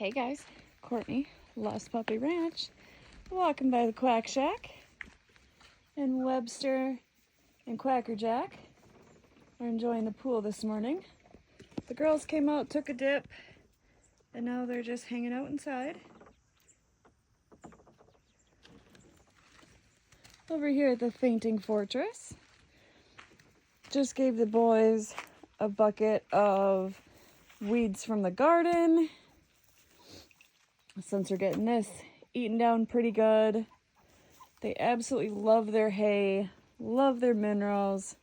Hey guys, Courtney, Lost Puppy Ranch, walking by the Quack Shack, and Webster and Quacker Jack are enjoying the pool this morning. The girls came out, took a dip, and now they're just hanging out inside. Over here at the Fainting Fortress, just gave the boys a bucket of weeds from the garden. Since they're getting this eaten down pretty good, they absolutely love their hay, love their minerals.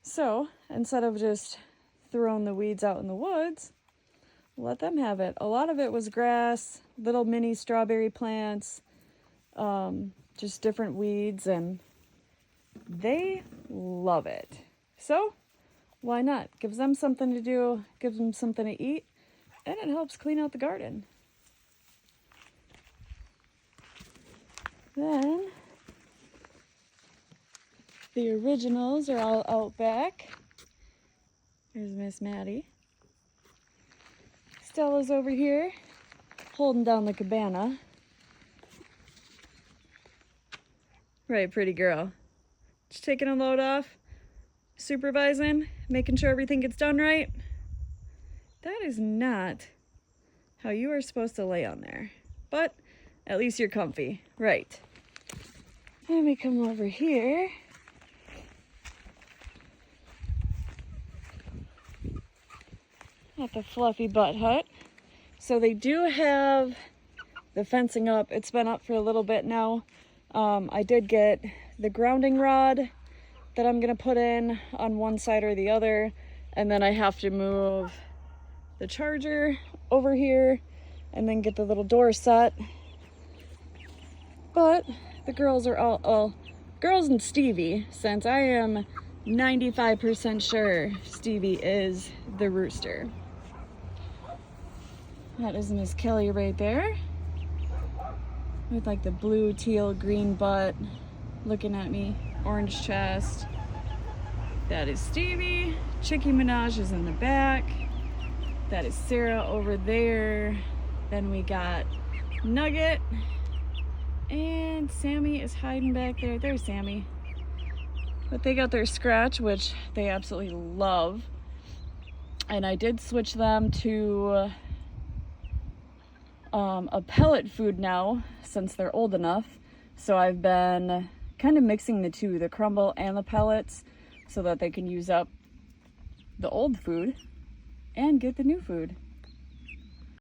So instead of just throwing the weeds out in the woods, let them have it. A lot of it was grass, little mini strawberry plants, just different weeds, and they love it. So why not? Gives them something to do, gives them something to eat, and it helps clean out the garden. Then the originals are all out back. There's Miss Maddie. Stella's over here holding down the cabana. Right, pretty girl. Just taking a load off, supervising, making sure everything gets done right. That is not how you are supposed to lay on there, but at least you're comfy, right? Let me come over here. At the Fluffy Butt Hut. So they do have the fencing up. It's been up for a little bit now. I did get the grounding rod that I'm gonna put in on one side or the other, and then I have to move the charger over here and then get the little door set. But the girls are all girls and Stevie, since I am 95% sure Stevie is the rooster. That is Miss Kelly right there with like the blue, teal, green butt looking at me, orange chest. That is Stevie. Chickie Minaj is in the back. That is Sarah over there. Then we got Nugget. And Sammy is hiding back there. There's Sammy. But they got their scratch, which they absolutely love. And I did switch them to a pellet food now, since they're old enough. So I've been kind of mixing the two, the crumble and the pellets, so that they can use up the old food and get the new food.